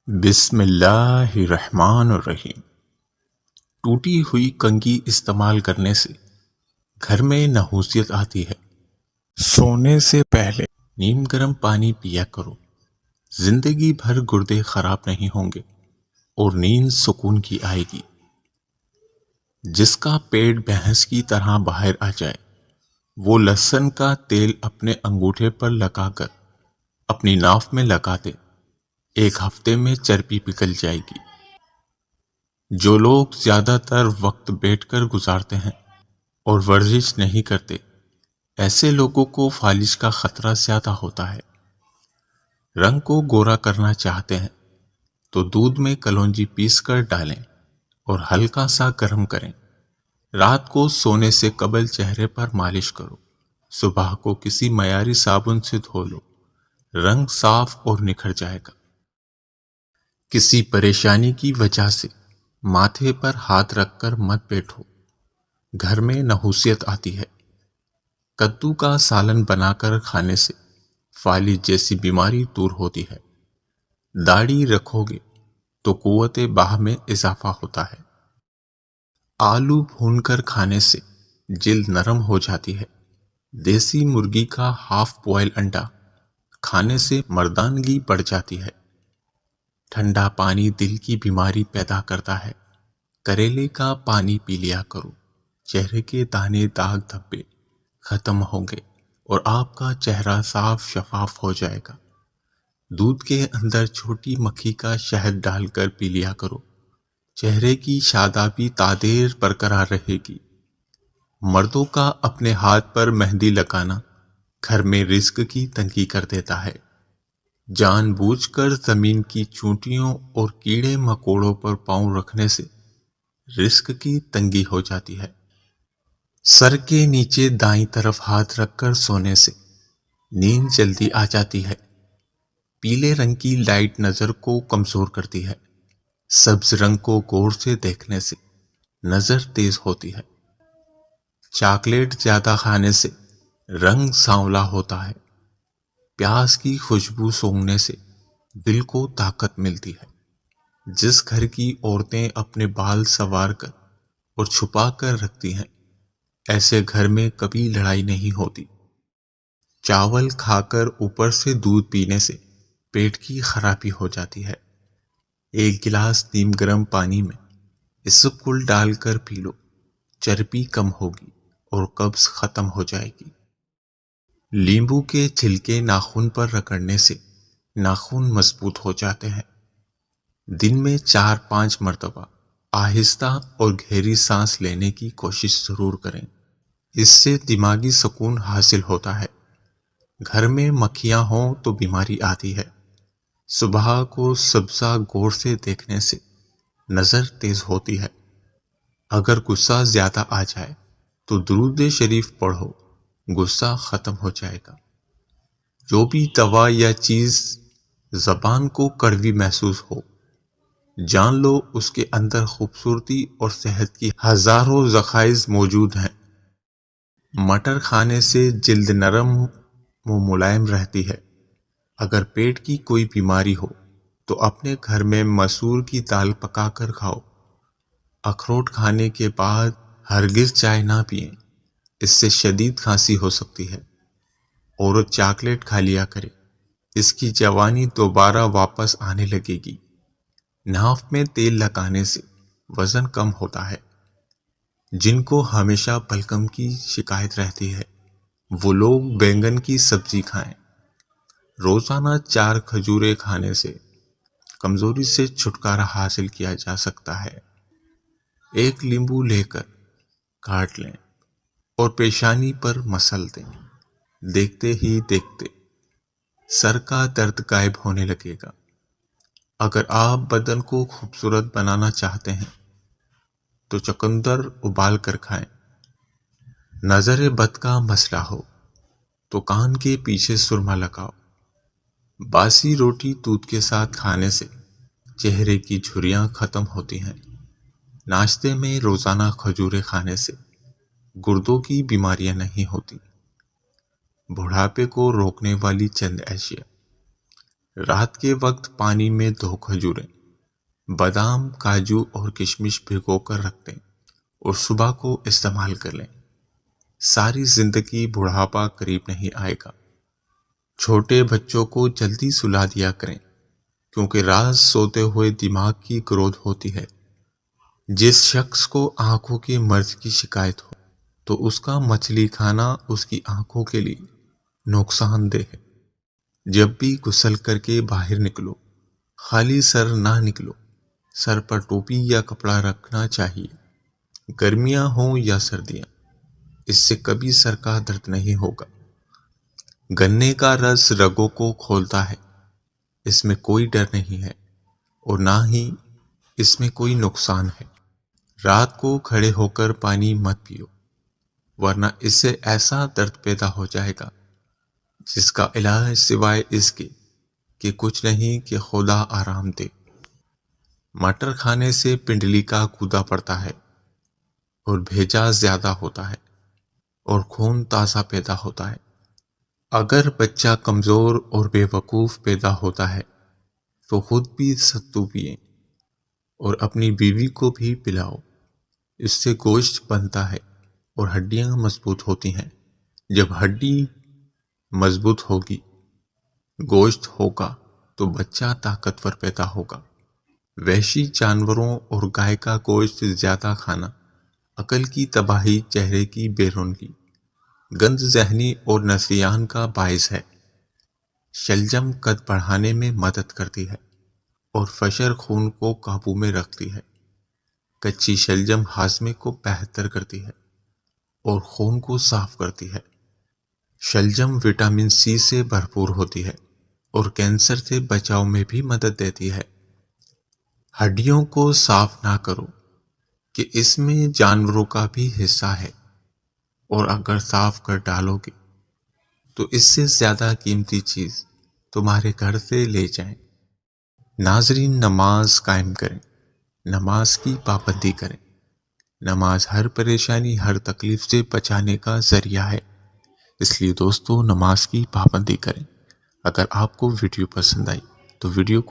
بسم اللہ الرحمن الرحیم۔ ٹوٹی ہوئی کنگھی استعمال کرنے سے گھر میں نحوست آتی ہے۔ سونے سے پہلے نیم گرم پانی پیا کرو، زندگی بھر گردے خراب نہیں ہوں گے اور نیند سکون کی آئے گی۔ جس کا پیٹ بھینس کی طرح باہر آ جائے وہ لہسن کا تیل اپنے انگوٹھے پر لگا کر اپنی ناف میں لگا دے، ایک ہفتے میں چربی پگھل جائے گی۔ جو لوگ زیادہ تر وقت بیٹھ کر گزارتے ہیں اور ورزش نہیں کرتے، ایسے لوگوں کو فالج کا خطرہ زیادہ ہوتا ہے۔ رنگ کو گورا کرنا چاہتے ہیں تو دودھ میں کلونجی پیس کر ڈالیں اور ہلکا سا گرم کریں۔ رات کو سونے سے قبل چہرے پر مالش کرو، صبح کو کسی معیاری صابن سے دھو لو، رنگ صاف اور نکھر جائے گا۔ کسی پریشانی کی وجہ سے ماتھے پر ہاتھ رکھ کر مت بیٹھو، گھر میں نحوست آتی ہے۔ کدو کا سالن بنا کر کھانے سے فالج جیسی بیماری دور ہوتی ہے۔ داڑھی رکھو گے تو قوت باہ میں اضافہ ہوتا ہے۔ آلو بھون کر کھانے سے جلد نرم ہو جاتی ہے۔ دیسی مرغی کا ہاف بوائل انڈا کھانے سے مردانگی بڑھ جاتی ہے۔ ٹھنڈا پانی دل کی بیماری پیدا کرتا ہے۔ کریلے کا پانی پی لیا کرو، چہرے کے دانے داغ دھبے ختم ہوں گے اور آپ کا چہرہ صاف شفاف ہو جائے گا۔ دودھ کے اندر چھوٹی مکھی کا شہد ڈال کر پی لیا کرو، چہرے کی شادابی تادیر برقرار رہے گی۔ مردوں کا اپنے ہاتھ پر مہندی لگانا گھر میں رزق کی تنگی کر دیتا ہے۔ جان بوجھ کر زمین کی چونٹیوں اور کیڑے مکوڑوں پر پاؤں رکھنے سے رزق کی تنگی ہو جاتی ہے۔ سر کے نیچے دائیں طرف ہاتھ رکھ کر سونے سے نیند جلدی آ جاتی ہے۔ پیلے رنگ کی لائٹ نظر کو کمزور کرتی ہے۔ سبز رنگ کو غور سے دیکھنے سے نظر تیز ہوتی ہے۔ چاکلیٹ زیادہ کھانے سے رنگ سانولا ہوتا ہے۔ پیاز کی خوشبو سونگھنے سے دل کو طاقت ملتی ہے۔ جس گھر کی عورتیں اپنے بال سنوار کر اور چھپا کر رکھتی ہیں، ایسے گھر میں کبھی لڑائی نہیں ہوتی۔ چاول کھا کر اوپر سے دودھ پینے سے پیٹ کی خرابی ہو جاتی ہے۔ ایک گلاس نیم گرم پانی میں اسپغول ڈال کر پی لو، چربی کم ہوگی اور قبض ختم ہو جائے گی۔ لیمبو کے چھلکے ناخن پر رگڑنے سے ناخن مضبوط ہو جاتے ہیں۔ دن میں 4-5 مرتبہ آہستہ اور گہری سانس لینے کی کوشش ضرور کریں، اس سے دماغی سکون حاصل ہوتا ہے۔ گھر میں مکھیاں ہوں تو بیماری آتی ہے۔ صبح کو سبزہ غور سے دیکھنے سے نظر تیز ہوتی ہے۔ اگر غصہ زیادہ آ جائے تو درود شریف پڑھو، غصہ ختم ہو جائے گا۔ جو بھی دوا یا چیز زبان کو کڑوی محسوس ہو، جان لو اس کے اندر خوبصورتی اور صحت کی ہزاروں ذخائر موجود ہیں۔ مٹر کھانے سے جلد نرم و ملائم رہتی ہے۔ اگر پیٹ کی کوئی بیماری ہو تو اپنے گھر میں مسور کی دال پکا کر کھاؤ۔ اخروٹ کھانے کے بعد ہرگز چائے نہ پئیں، اس سے شدید کھانسی ہو سکتی ہے۔ عورت چاکلیٹ کھا لیا کرے، اس کی جوانی دوبارہ واپس آنے لگے گی۔ ناف میں تیل لگانے سے وزن کم ہوتا ہے۔ جن کو ہمیشہ بلغم کی شکایت رہتی ہے وہ لوگ بینگن کی سبزی کھائیں۔ روزانہ 4 کھجوریں کھانے سے کمزوری سے چھٹکارا حاصل کیا جا سکتا ہے۔ ایک لیمبو لے کر کاٹ لیں اور پیشانی پر مسل دیں، دیکھتے ہی دیکھتے سر کا درد غائب ہونے لگے گا۔ اگر آپ بدن کو خوبصورت بنانا چاہتے ہیں تو چقندر ابال کر کھائیں۔ نظر بد کا مسئلہ ہو تو کان کے پیچھے سرما لگاؤ۔ باسی روٹی دودھ کے ساتھ کھانے سے چہرے کی جھریاں ختم ہوتی ہیں۔ ناشتے میں روزانہ کھجوریں کھانے سے گردوں کی بیماریاں نہیں ہوتی۔ بڑھاپے کو روکنے والی چند اشیاء: رات کے وقت پانی میں 2 کھجوریں، بادام، کاجو اور کشمش بھگو کر رکھ دیں اور صبح کو استعمال کر لیں۔ ساری زندگی بڑھاپا قریب نہیں آئے گا۔ چھوٹے بچوں کو جلدی سلا دیا کریں، کیونکہ رات سوتے ہوئے دماغ کی گروتھ ہوتی ہے۔ جس شخص کو آنکھوں کے مرض کی شکایت ہو تو اس کا مچھلی کھانا اس کی آنکھوں کے لیے نقصان دہ ہے۔ جب بھی غسل کر کے باہر نکلو، خالی سر نہ نکلو۔ سر پر ٹوپی یا کپڑا رکھنا چاہیے، گرمیاں ہوں یا سردیاں، اس سے کبھی سر کا درد نہیں ہوگا۔ گنے کا رس رگوں کو کھولتا ہے، اس میں کوئی ڈر نہیں ہے اور نہ ہی اس میں کوئی نقصان ہے۔ رات کو کھڑے ہو کر پانی مت پیو، ورنہ اس سے ایسا درد پیدا ہو جائے گا جس کا علاج سوائے اس کے کہ کچھ نہیں کہ خدا آرام دے۔ مٹر کھانے سے پنڈلی کا کودا پڑتا ہے اور بھیجا زیادہ ہوتا ہے اور خون تازہ پیدا ہوتا ہے۔ اگر بچہ کمزور اور بے وقوف پیدا ہوتا ہے تو خود بھی ستو پئیں اور اپنی بیوی کو بھی پلاؤ۔ اس سے گوشت بنتا ہے اور ہڈیاں مضبوط ہوتی ہیں۔ جب ہڈی مضبوط ہوگی، گوشت ہوگا تو بچہ طاقتور پیدا ہوگا۔ وحشی جانوروں اور گائے کا گوشت زیادہ کھانا عقل کی تباہی، چہرے کی بے رونقی، گند ذہنی اور نسیان کا باعث ہے۔ شلجم قد بڑھانے میں مدد کرتی ہے اور فشر خون کو قابو میں رکھتی ہے۔ کچی شلجم ہاضمے کو بہتر کرتی ہے اور خون کو صاف کرتی ہے۔ شلجم وٹامن سی سے بھرپور ہوتی ہے اور کینسر سے بچاؤ میں بھی مدد دیتی ہے۔ ہڈیوں کو صاف نہ کرو کہ اس میں جانوروں کا بھی حصہ ہے، اور اگر صاف کر ڈالو گے تو اس سے زیادہ قیمتی چیز تمہارے گھر سے لے جائیں۔ ناظرین، نماز قائم کریں، نماز کی پابندی کریں۔ نماز ہر پریشانی، ہر تکلیف سے بچانے کا ذریعہ ہے، اس لیے دوستو نماز کی پابندی کریں۔ اگر آپ کو ویڈیو پسند آئی تو ویڈیو کو